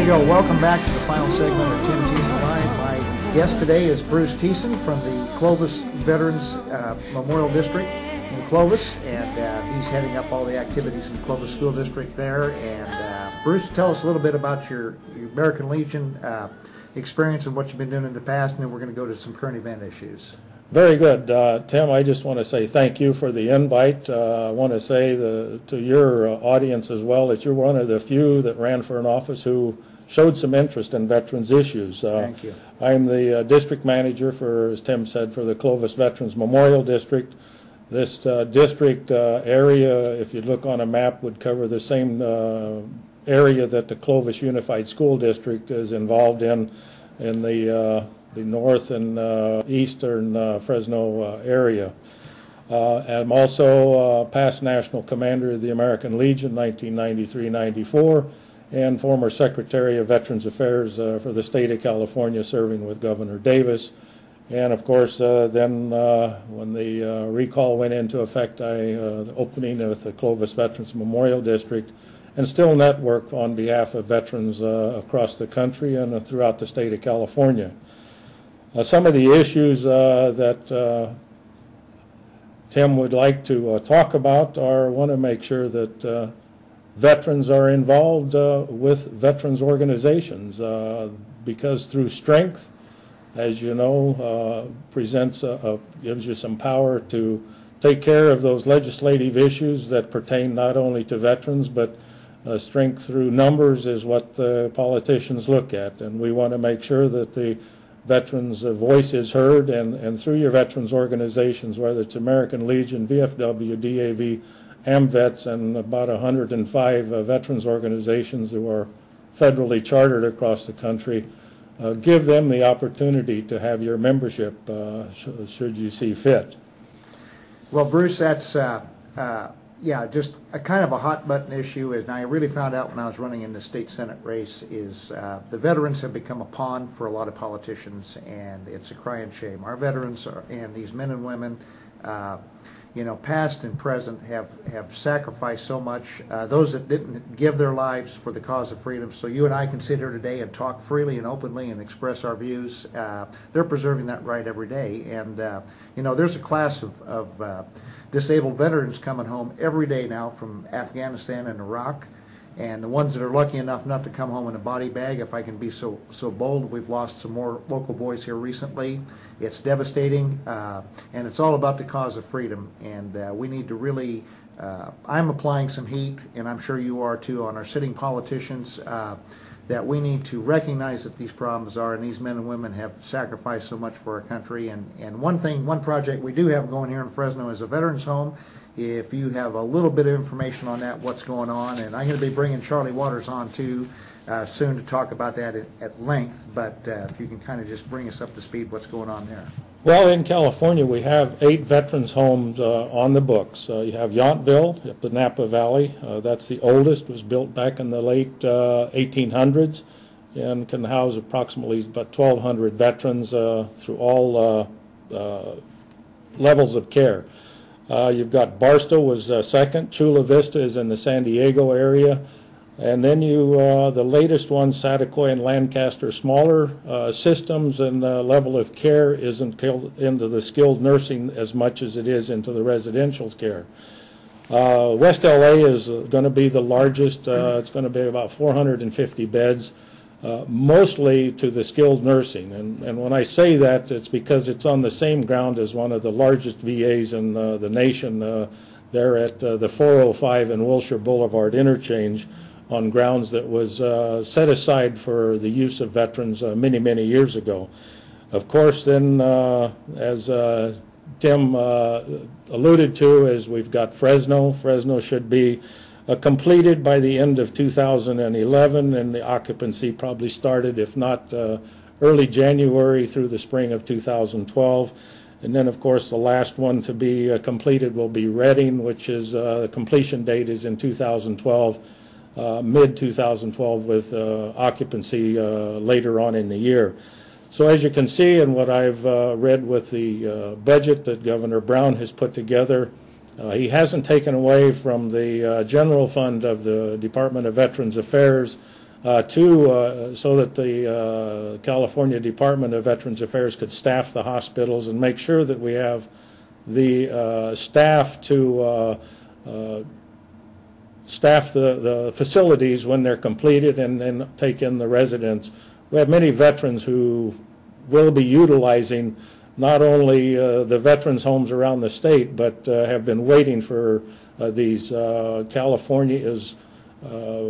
we go. Welcome back to the final segment of Tim Thiesen Live. My guest today is Bruce Thiesen from the Clovis Veterans Memorial District in Clovis, and he's heading up all the activities in the Clovis School District there. And Bruce, tell us a little bit about your American Legion experience and what you've been doing in the past, and then we're going to go to some current event issues. Very good. Tim, I just want to say thank you for the invite. I want to say to your audience as well that you're one of the few that ran for an office who showed some interest in veterans issues. Thank you. I'm the district manager for, as Tim said, for the Clovis Veterans Memorial District. This district area, if you look on a map, would cover the same area that the Clovis Unified School District is involved in the north and eastern Fresno area. I'm also past National Commander of the American Legion, 1993-94, and former Secretary of Veterans Affairs for the state of California, serving with Governor Davis. And of course, then when the recall went into effect, the opening of the Clovis Veterans Memorial District, and still network on behalf of veterans across the country and throughout the state of California. Some of the issues that Tim would like to talk about want to make sure that veterans are involved with veterans organizations because through strength, as you know, gives you some power to take care of those legislative issues that pertain not only to veterans, but strength through numbers is what the politicians look at, and we want to make sure that the veterans' voice is heard, and through your veterans organizations, whether it's American Legion, VFW, DAV, AMVETS, and about 105 veterans organizations who are federally chartered across the country, give them the opportunity to have your membership should you see fit. Well, Bruce, that's just a kind of a hot button issue. And I really found out when I was running in the state Senate race is the veterans have become a pawn for a lot of politicians, and it's a crying shame. Our veterans and these men and women, past and present, have sacrificed so much. Those that didn't give their lives for the cause of freedom. So you and I can sit here today and talk freely and openly and express our views. They're preserving that right every day. And there's a class of disabled veterans coming home every day now from Afghanistan and Iraq. And the ones that are lucky enough not to come home in a body bag, if I can be so bold, we've lost some more local boys here recently. It's devastating, and it's all about the cause of freedom. And we need to really, I'm applying some heat, and I'm sure you are too, on our sitting politicians, that we need to recognize that these problems are, and these men and women have sacrificed so much for our country. And one project we do have going here in Fresno is a veterans home. If you have a little bit of information on that, what's going on, and I'm going to be bringing Charlie Waters on too soon to talk about that at length, but if you can kind of just bring us up to speed what's going on there. Well, in California we have 8 veterans homes on the books. You have Yountville up the Napa Valley. That's the oldest, was built back in the late 1800s and can house approximately about 1,200 veterans through all levels of care. You've got Barstow was second. Chula Vista is in the San Diego area. And then the latest one, Satakoy and Lancaster, smaller systems, and the level of care isn't into the skilled nursing as much as it is into the residential care. West LA is going to be the largest. It's going to be about 450 beds. Mostly to the skilled nursing. And when I say that, it's because it's on the same ground as one of the largest VAs in the nation. There at the 405 and Wilshire Boulevard interchange on grounds that was set aside for the use of veterans many, many years ago. Of course, then, as Tim alluded to, is we've got Fresno. Fresno should be completed by the end of 2011, and the occupancy probably started, if not early January through the spring of 2012. And then, of course, the last one to be completed will be Redding, which is the completion date is in 2012, mid-2012, with occupancy later on in the year. So as you can see, and what I've read with the budget that Governor Brown has put together, he hasn't taken away from the general fund of the Department of Veterans Affairs so that the California Department of Veterans Affairs could staff the hospitals and make sure that we have the staff to staff the facilities when they're completed and then take in the residents. We have many veterans who will be utilizing not only the veterans homes around the state, but have been waiting for these. California is,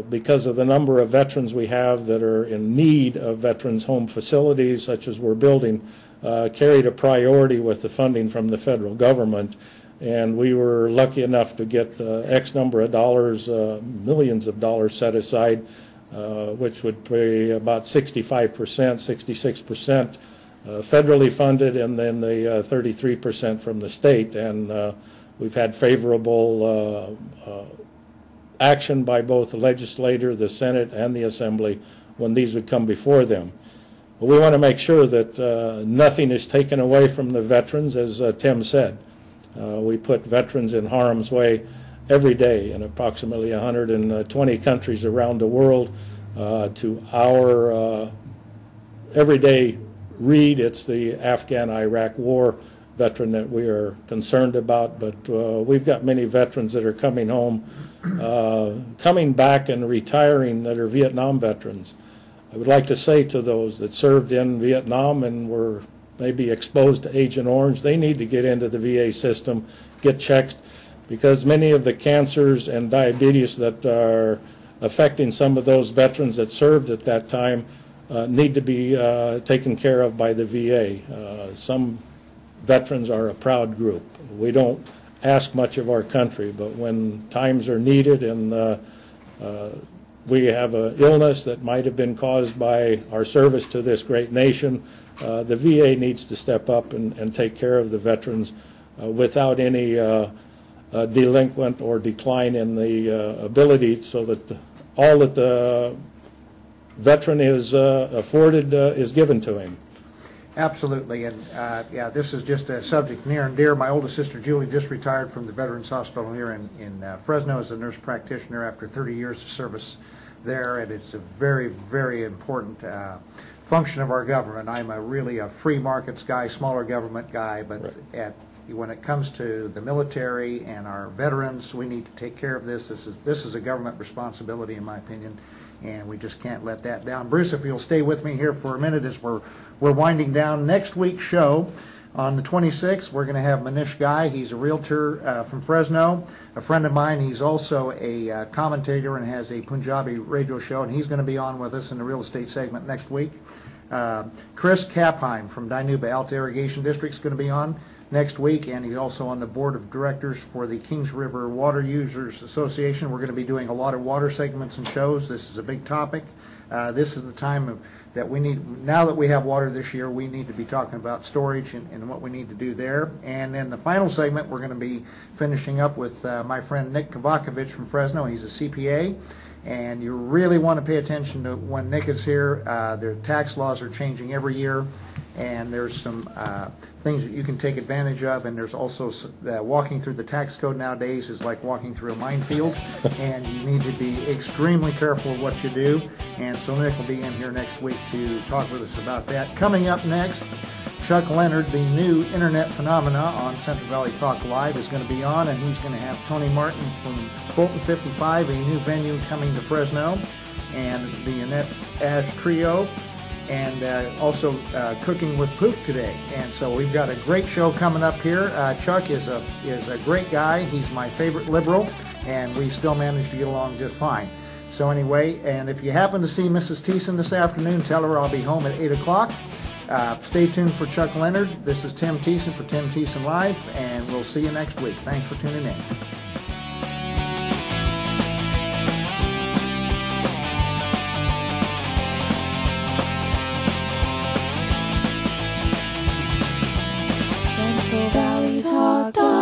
because of the number of veterans we have that are in need of veterans home facilities, such as we're building, carried a priority with the funding from the federal government. And we were lucky enough to get X number of dollars, millions of dollars set aside, which would be about 65%, 66% federally funded, and then the 33% from the state. And we've had favorable action by both the legislature, the Senate, and the Assembly when these would come before them. But we want to make sure that nothing is taken away from the veterans, as Tim said. We put veterans in harm's way every day in approximately 120 countries around the world. To our everyday read, it's the Afghan-Iraq war veteran that we are concerned about, but we've got many veterans that are coming home, coming back and retiring that are Vietnam veterans. I would like to say to those that served in Vietnam and were maybe exposed to Agent Orange, they need to get into the VA system, get checked, because many of the cancers and diabetes that are affecting some of those veterans that served at that time need to be taken care of by the VA. Some veterans are a proud group. We don't ask much of our country, but when times are needed and we have an illness that might have been caused by our service to this great nation, the VA needs to step up and take care of the veterans without any delinquent or decline in the ability, so that all that the veteran is afforded is given to him. Absolutely, and yeah, this is just a subject near and dear. My oldest sister Julie just retired from the Veterans Hospital here in Fresno as a nurse practitioner after 30 years of service there, and it's a very, very important function of our government. I'm really a free markets guy, smaller government guy, but right. When it comes to the military and our veterans, we need to take care of this. This is a government responsibility, in my opinion, and we just can't let that down. Bruce, if you'll stay with me here for a minute as we're winding down next week's show. On the 26th, we're going to have Manish Ghai. He's a realtor from Fresno, a friend of mine. He's also a commentator and has a Punjabi radio show, and he's going to be on with us in the real estate segment next week. Chris Kapheim from Dinuba Alta Irrigation District is going to be on next week, and he's also on the board of directors for the Kings River Water Users Association. We're going to be doing a lot of water segments and shows. This is a big topic. This is the time that we need, now that we have water this year, we need to be talking about storage and what we need to do there. And then the final segment, we're going to be finishing up with my friend Nick Kovakovich from Fresno. He's a CPA, and you really want to pay attention to when Nick is here. Their tax laws are changing every year, and there's some things that you can take advantage of, and there's also walking through the tax code nowadays is like walking through a minefield, and you need to be extremely careful of what you do. And so Nick will be in here next week to talk with us about that. Coming up next, Chuck Leonard, the new internet phenomena on Central Valley Talk Live, is going to be on, and he's going to have Tony Martin from Fulton 55, a new venue coming to Fresno, and the Annette Ash Trio, and also Cooking with Poop today. And so we've got a great show coming up here. Chuck is a great guy. He's my favorite liberal, and we still manage to get along just fine. So anyway, and if you happen to see Mrs. Thiesen this afternoon, tell her I'll be home at 8 o'clock. Stay tuned for Chuck Leonard. This is Tim Thiesen for Tim Thiesen Live, and we'll see you next week. Thanks for tuning in. Central Valley Talk.